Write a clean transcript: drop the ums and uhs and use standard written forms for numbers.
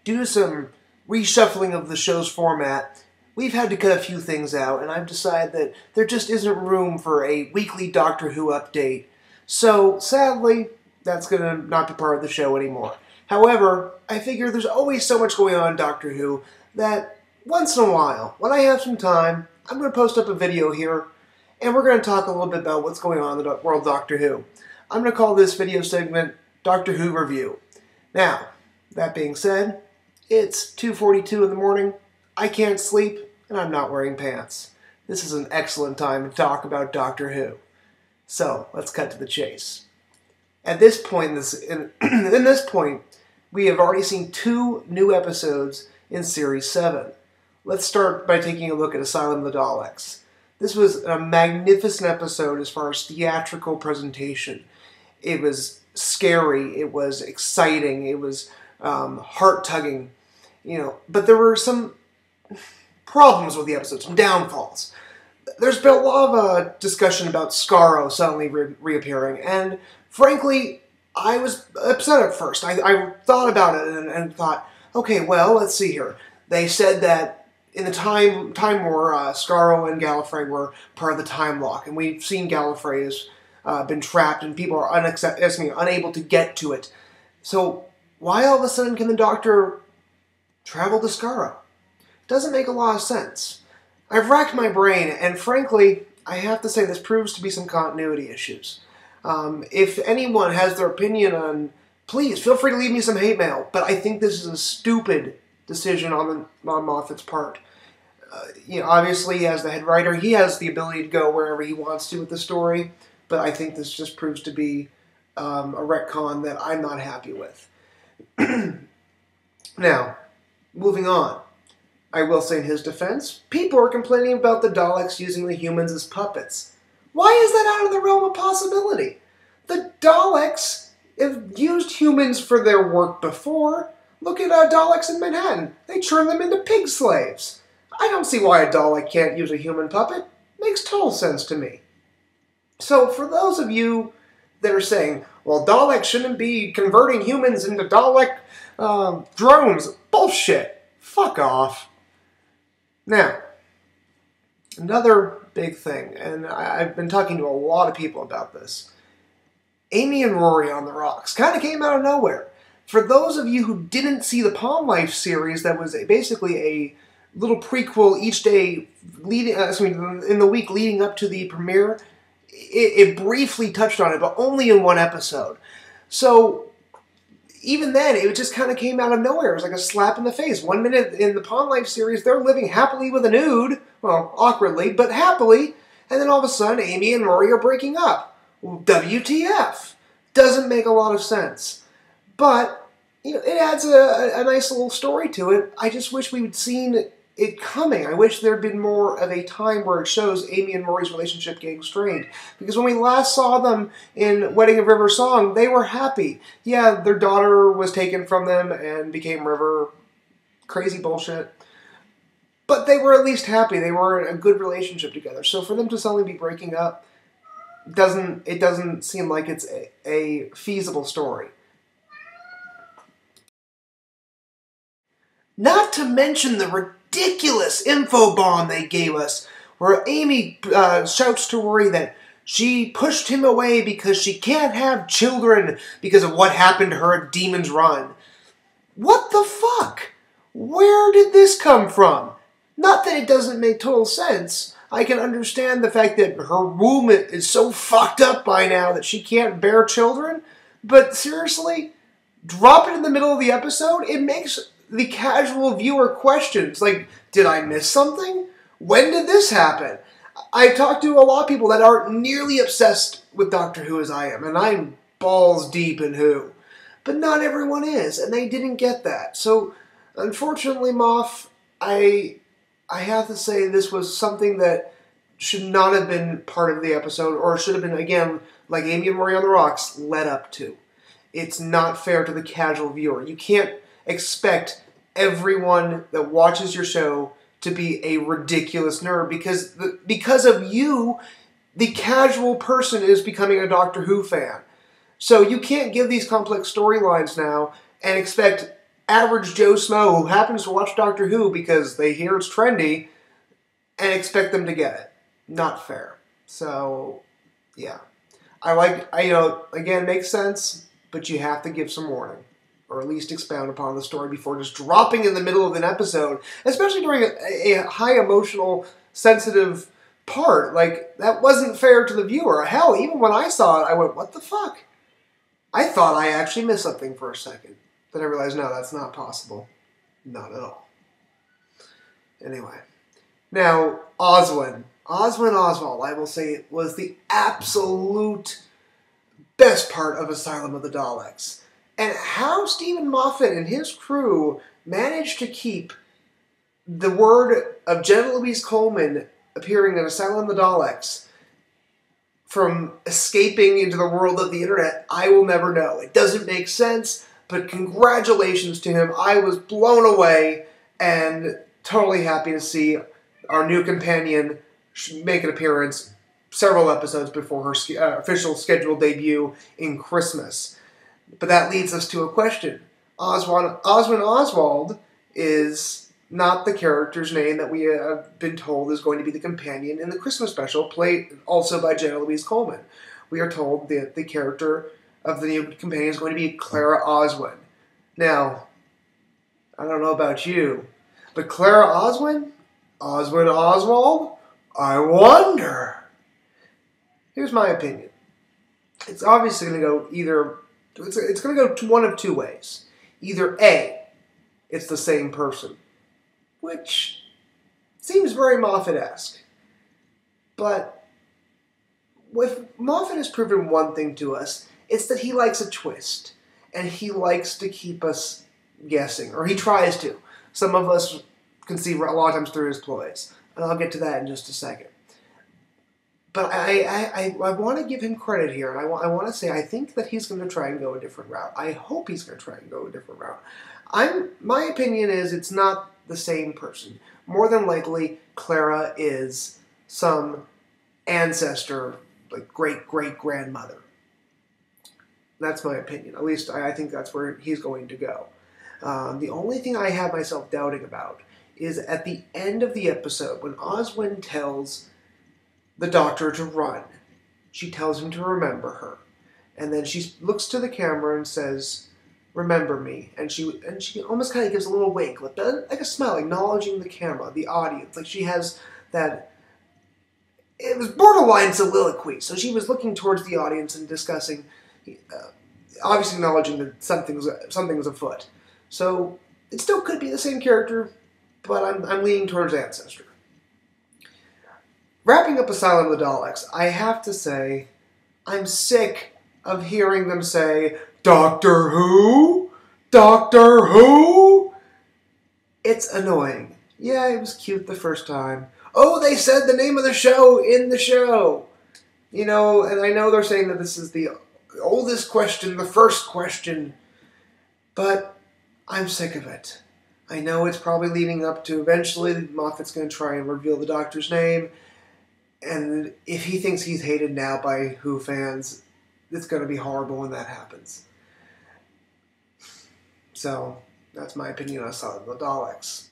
due to some reshuffling of the show's format, we've had to cut a few things out, and I've decided that there just isn't room for a weekly Doctor Who update. So, sadly, that's going to not be part of the show anymore. However, I figure there's always so much going on in Doctor Who that once in a while, when I have some time, I'm going to post up a video here, and we're going to talk a little bit about what's going on in the world of Doctor Who. I'm going to call this video segment Doctor Who Review. Now, that being said, it's 2:42 in the morning, I can't sleep, and I'm not wearing pants. This is an excellent time to talk about Doctor Who. So, let's cut to the chase. At this point, in this point, we have already seen 2 new episodes in Series 7. Let's start by taking a look at Asylum of The Daleks. This was a magnificent episode as far as theatrical presentation. It was scary, it was exciting, it was heart-tugging, but there were some problems with the episode, some downfalls. There's been a lot of discussion about Scarrow suddenly reappearing, and frankly, I was upset at first. I thought about it and thought, okay, well, let's see here. They said that in the Time War, Scarrow and Gallifrey were part of the time lock, and we've seen Gallifrey has been trapped, and people are unable to get to it. So why all of a sudden can the Doctor travel to Scarrow? Doesn't make a lot of sense. I've racked my brain, and frankly, I have to say this proves to be some continuity issues. If anyone has their opinion on, please feel free to leave me some hate mail, but I think this is a stupid decision on Moffat's part. Obviously, as the head writer, he has the ability to go wherever he wants to with the story, but I think this just proves to be a retcon that I'm not happy with. Now, moving on. I will say in his defense, people are complaining about the Daleks using the humans as puppets. Why is that out of the realm of possibility? The Daleks have used humans for their work before. Look at Daleks in Manhattan. They turn them into pig slaves. I don't see why a Dalek can't use a human puppet. Makes total sense to me. So for those of you that are saying, well, Daleks shouldn't be converting humans into Dalek drones, bullshit. Fuck off. Now, another big thing, and I've been talking to a lot of people about this. Amy and Rory on the Rocks kind of came out of nowhere. For those of you who didn't see the Palm Life series, that was basically a little prequel each day in the week leading up to the premiere, it briefly touched on it, but only in one episode. So even then, it just kind of came out of nowhere. It was like a slap in the face. 1 minute in the Palm Life series, they're living happily with a nude. Well, awkwardly, but happily. And then all of a sudden, Amy and Rory are breaking up. Well, WTF? Doesn't make a lot of sense. But, it adds a nice little story to it. I just wish we'd seen it coming. I wish there had been more of a time where it shows Amy and Rory's relationship getting strained. Because when we last saw them in Wedding of River Song, they were happy. Yeah, their daughter was taken from them and became River. Crazy bullshit. But they were at least happy. They were in a good relationship together. So for them to suddenly be breaking up, it doesn't seem like it's a feasible story. Not to mention the ridiculous info bomb they gave us, where Amy shouts to Rory that she pushed him away because she can't have children because of what happened to her at Demon's Run. What the fuck? Where did this come from? Not that it doesn't make total sense. I can understand the fact that her womb is so fucked up by now that she can't bear children, but seriously, drop it in the middle of the episode? It makes the casual viewer questions, like, did I miss something? When did this happen? I've talked to a lot of people that aren't nearly obsessed with Doctor Who as I am, and I'm balls deep in Who. But not everyone is, and they didn't get that. So, unfortunately, Moff, I have to say this was something that should not have been part of the episode, or should have been, again, like Amy and Rory on the Rocks, led up to. It's not fair to the casual viewer. You can't expect everyone that watches your show to be a ridiculous nerd because of you, the casual person is becoming a Doctor Who fan. So you can't give these complex storylines now and expect average Joe Smo who happens to watch Doctor Who because they hear it's trendy and expect them to get it. Not fair. So, yeah. Again, it makes sense, but you have to give some warning. Or at least expound upon the story before just dropping in the middle of an episode, especially during a high emotional, sensitive part. Like, that wasn't fair to the viewer. Hell, even when I saw it, I went, what the fuck? I thought I actually missed something for a second. Then I realized, no, that's not possible. Not at all. Anyway. Now, Oswin. Oswin Oswald, I will say, was the absolute best part of Asylum of the Daleks. And how Stephen Moffat and his crew managed to keep the word of Jenna Louise Coleman appearing in Asylum of the Daleks from escaping into the world of the internet, I will never know. It doesn't make sense, but congratulations to him. I was blown away and totally happy to see our new companion make an appearance several episodes before her official scheduled debut in Christmas. But that leads us to a question. Oswin Oswald is not the character's name that we have been told is going to be the companion in the Christmas special, played also by Jenna Louise Coleman. We are told that the character of the new companion is going to be Clara Oswin. Now, I don't know about you, but Clara Oswin? Oswin Oswald? I wonder. Here's my opinion. It's obviously going to go either... It's going to go one of two ways. Either A, it's the same person, which seems very Moffat-esque. But if Moffat has proven one thing to us, it's that he likes a twist. And he likes to keep us guessing, or he tries to. Some of us can see a lot of times through his ploys. And I'll get to that in just a second. But I want to give him credit here, and I want to say I think that he's going to try and go a different route. I hope he's going to try and go a different route. My opinion is it's not the same person. More than likely, Clara is some ancestor, like great-great-grandmother. That's my opinion. At least I think that's where he's going to go. The only thing I have myself doubting about is at the end of the episode, when Oswin tells the doctor to run, she tells him to remember her. And then she looks to the camera and says, remember me. And she almost kind of gives a little wink, like a smile, acknowledging the camera, the audience. Like she has that... It was borderline soliloquy. So she was looking towards the audience and discussing, obviously acknowledging that something's afoot. So it still could be the same character, but I'm leaning towards ancestor. Wrapping up Asylum of the Daleks, I have to say, I'm sick of hearing them say, Doctor Who? Doctor Who? It's annoying. Yeah, it was cute the first time. Oh, they said the name of the show in the show! You know, and I know they're saying that this is the oldest question, the first question, but I'm sick of it. I know it's probably leading up to eventually Moffat's going to try and reveal the Doctor's name, and if he thinks he's hated now by Who fans, it's going to be horrible when that happens. So, that's my opinion on Asylum of the Daleks.